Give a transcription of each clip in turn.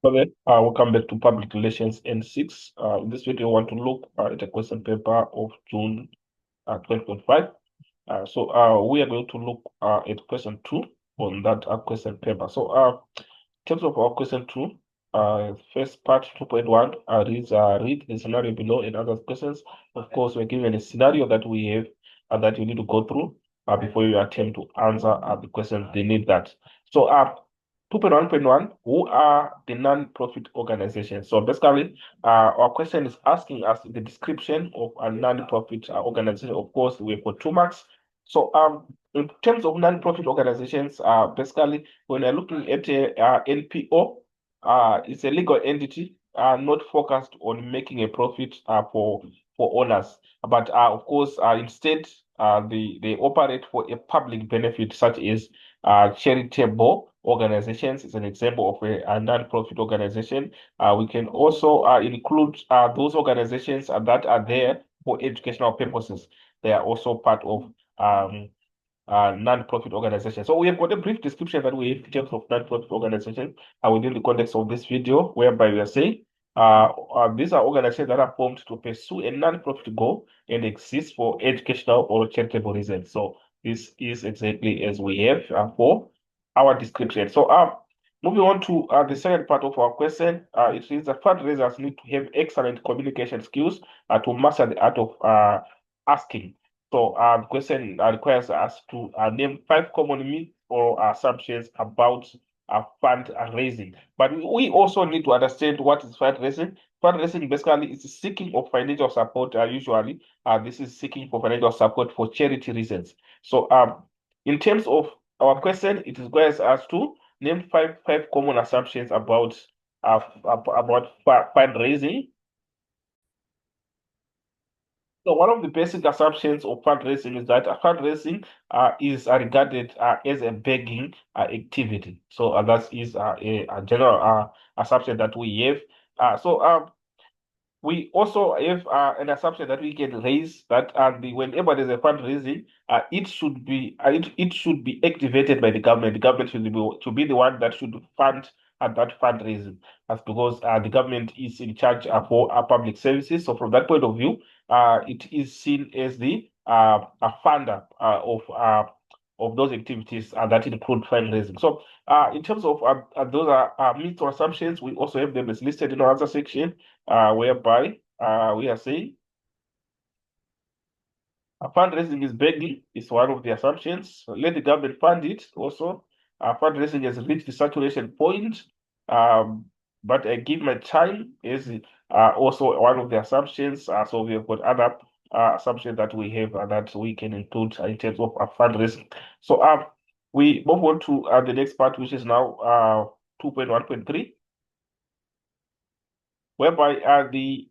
Okay, welcome back to Public Relations N6. In this video, I want to look at a question paper of June 2025. We are going to look at question 2 on that question paper. In terms of our question 2, first part 2.1 read the scenario below and other questions. Of course, we're given a scenario that we have that you need to go through before you attempt to answer the questions. They need that. So, 2.1.1, who are the non-profit organizations? So basically, our question is asking us the description of a non-profit organization. Of course, we've got 2 marks. In terms of non-profit organizations, basically, when you're looking at a NPO, it's a legal entity not focused on making a profit for owners, but of course, instead, they operate for a public benefit, such as charitable organizations is an example of a non-profit organization. We can also include those organizations that are there for educational purposes. They are also part of non-profit organizations. So we have got a brief description that we have in terms of non-profit organizations within the context of this video, whereby we are saying these are organizations that are formed to pursue a non-profit goal and exist for educational or charitable reasons. So this is exactly as we have for our description. Moving on to the second part of our question, it is that fundraisers need to have excellent communication skills to master the art of asking. The question requires us to name 5 common myths or assumptions about fundraising. But we also need to understand what is fundraising. Fundraising basically is seeking of financial support. Usually, this is seeking for financial support for charity reasons. In terms of our question, it requires us to name five common assumptions about fundraising. So one of the basic assumptions of fundraising is that fundraising is regarded as a begging activity. That is a general assumption that we have. We also have an assumption that we can raise that whenever there's a fundraising, it should be activated by the government. The government should be the one that should fund that fundraising. That's because the government is in charge for public services. So from that point of view, it is seen as the a funder of those activities that include fundraising. In terms of those are myths or assumptions, we also have them as listed in our answer section, whereby we are saying fundraising is begging is one of the assumptions. Let the government fund it. Also, fundraising has reached the saturation point, but I give my time is also one of the assumptions. So we have got other assumptions that we have that we can include in terms of fundraising. We move on to the next part, which is now 2.1.3, whereby the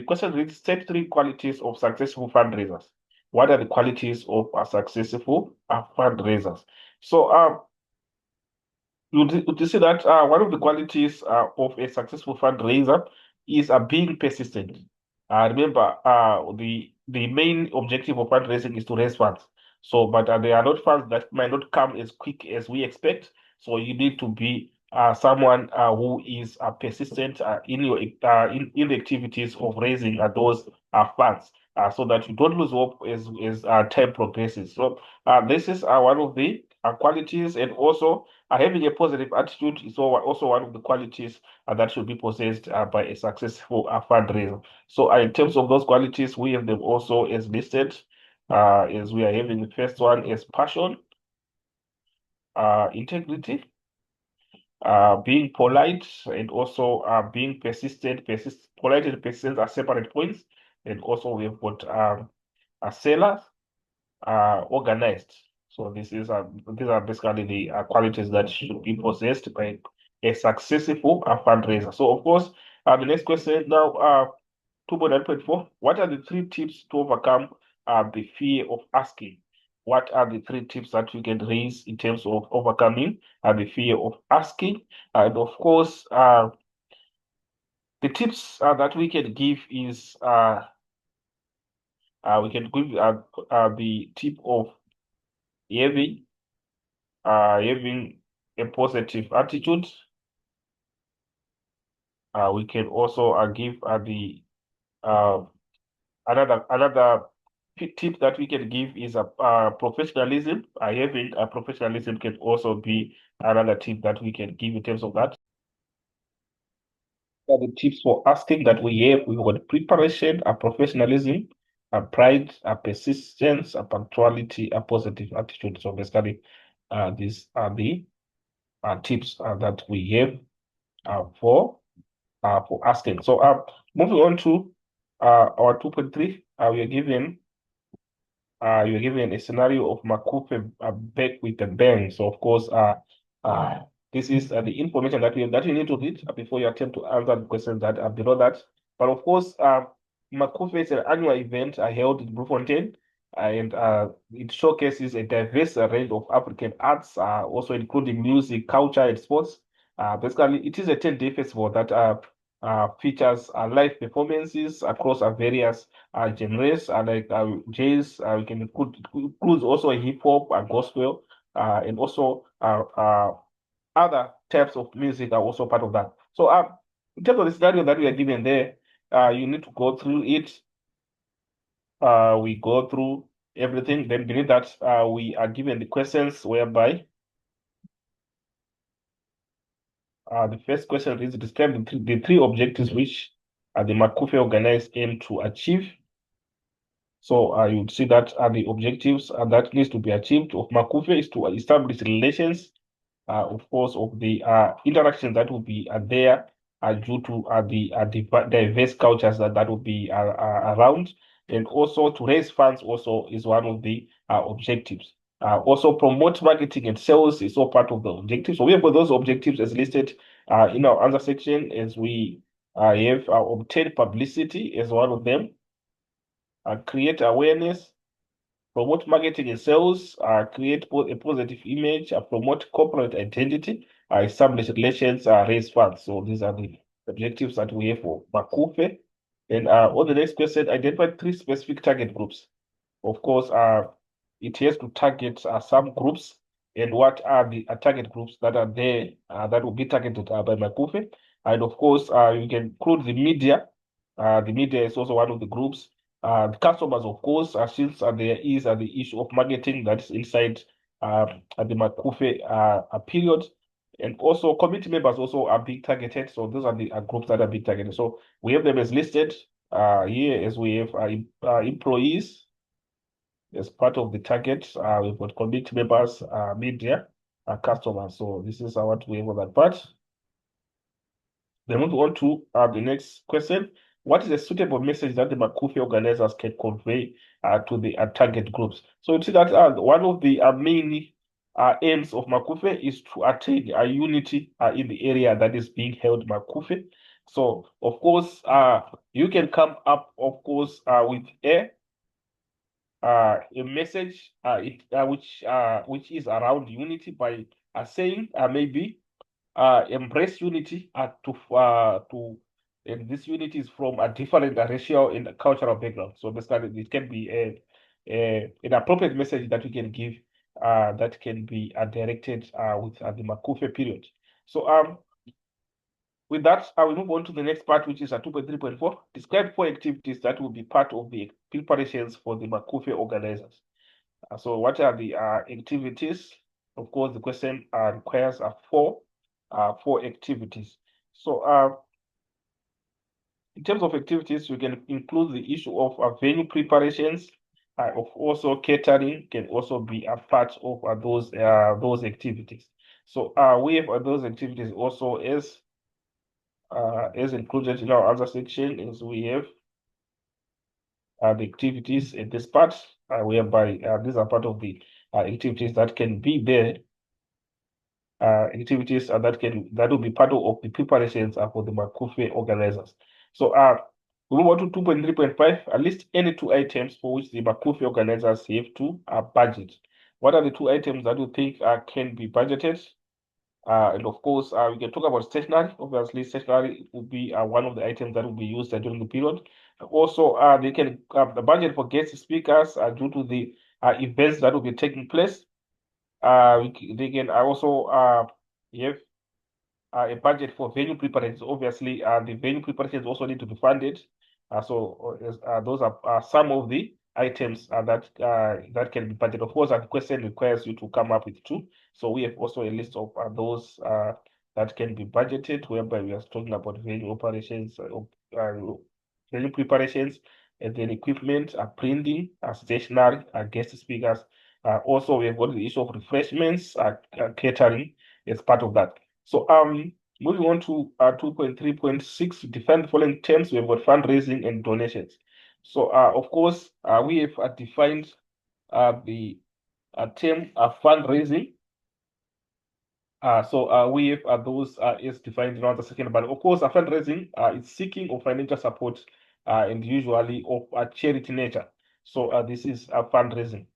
question reads, state 3 qualities of successful fundraisers. What are the qualities of a successful fundraisers? You see that one of the qualities of a successful fundraiser is being persistent. Remember, the main objective of fundraising is to raise funds. But there are not funds that might not come as quick as we expect. So you need to be someone who is persistent in the activities of raising those funds, so that you don't lose hope as time progresses. This is one of the qualities, and also having a positive attitude is also one of the qualities that should be possessed by a successful fundraiser. In terms of those qualities, we have them also as listed, as we are having the first one as passion, integrity, being polite, and also being persistent. Polite and persistent are separate points. And also we've got a seller, organized. These are basically the qualities that should be possessed by a successful fundraiser. Of course, the next question now, 2.9.4, what are the 3 tips to overcome the fear of asking? What are the 3 tips that you can raise in terms of overcoming the fear of asking? And of course, the tips that we can give is we can give the tip of having a positive attitude, We can also give the another tip that we can give is professionalism. Having a professionalism can also be another tip that we can give in terms of that. The tips for asking that we've got preparation, a professionalism, a pride, a persistence, a punctuality, a positive attitude. So basically, these are the tips that we have for asking. So moving on to our 2.3, you're given a scenario of Makufe back with a bang. So of course, this is the information that you need to read before you attempt to answer the questions that are below that. But of course, Makufe is an annual event held in Bloemfontein, and it showcases a diverse range of African arts, also including music, culture, and sports. Basically, it is a 10-day festival that features live performances across various genres like jazz. We can include also hip hop and gospel, and also other types of music are also part of that. So, in terms of the scenario that we are given there, you need to go through it. We go through everything. Then beneath that, we are given the questions whereby the first question is describe the three objectives which the Makufe organized aim to achieve. So you would see that the objectives that needs to be achieved of Makufe is to establish relations, of course, of the interactions that will be there due to the diverse cultures that will be around, and also to raise funds also is one of the objectives. Also promote marketing and sales is all part of the objectives. So we have got those objectives as listed in our answer section as we have obtained publicity as one of them, create awareness, promote marketing and sales, create a positive image, promote corporate identity, establish relations, raise funds. So these are the objectives that we have for Makufe. And on the next question, identify three specific target groups. Of course, it has to target some groups. And what are the target groups that are there that will be targeted by Makufe? And of course, you can include the media. The media is also one of the groups. The customers, of course, since there is the issue of marketing that's inside the Makufe period. And also committee members also are being targeted. So those are the groups that are being targeted. So we have them as listed here as we have employees as part of the target. We've got committee members, media, customers. So this is what we have on that part. Then move on to the next question. What is a suitable message that the Makufe organizers can convey to the target groups? So you see that one of the main aims of Makufe is to attain a unity in the area that is being held Makufe. So of course, you can come up, of course, with a message which is around unity by saying maybe embrace unity and this unity is from a different racial and cultural background. So basically, it can be an appropriate message that we can give that can be directed with the Makufe period. So with that, I will move on to the next part, which is 2.3.4. Describe 4 activities that will be part of the preparations for the Makufe organizers. So what are the activities? Of course, the question requires four activities. So in terms of activities, we can include the issue of venue preparations, of also catering can also be a part of those activities. So we have those activities also as included in our other section, as we have the activities in this part, whereby these are part of the activities that can be there, activities that will be part of the preparations for the Makufe organizers. So we move on to 2.3.5. At least any 2 items for which the Makufe organizers have to budget. What are the 2 items that you think can be budgeted? And of course, we can talk about stationery. Obviously, stationery will be one of the items that will be used during the period. Also, they can the budget for guest speakers due to the events that will be taking place. They can also have a budget for venue preparations. Obviously, the venue preparations also need to be funded. Those are some of the items that can be budgeted. Of course, the question requires you to come up with two. So we have also a list of those that can be budgeted, whereby we are talking about venue operations, venue preparations, and then equipment, printing, stationery, guest speakers. Also, we have got the issue of refreshments, catering as part of that. So moving on to 2.3.6, define the following terms. We have got fundraising and donations. So of course, we have defined the term fundraising. We have those is defined in another second, but of course, a fundraising is seeking of financial support and usually of a charity nature. So this is a fundraising.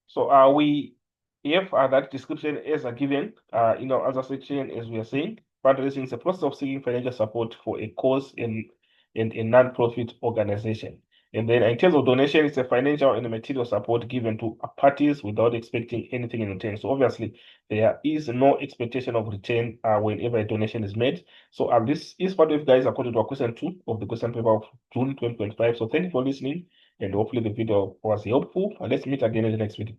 So we have that description as a given in our other section, as we are saying. Fundraising is a process of seeking financial support for a cause in a non-profit organization. And then in terms of donation, it's a financial and material support given to parties without expecting anything in return. So obviously, there is no expectation of return whenever a donation is made. So this is what we've guys according to our question 2 of the question paper of June 2025. So thank you for listening, and hopefully the video was helpful. Let's meet again in the next video.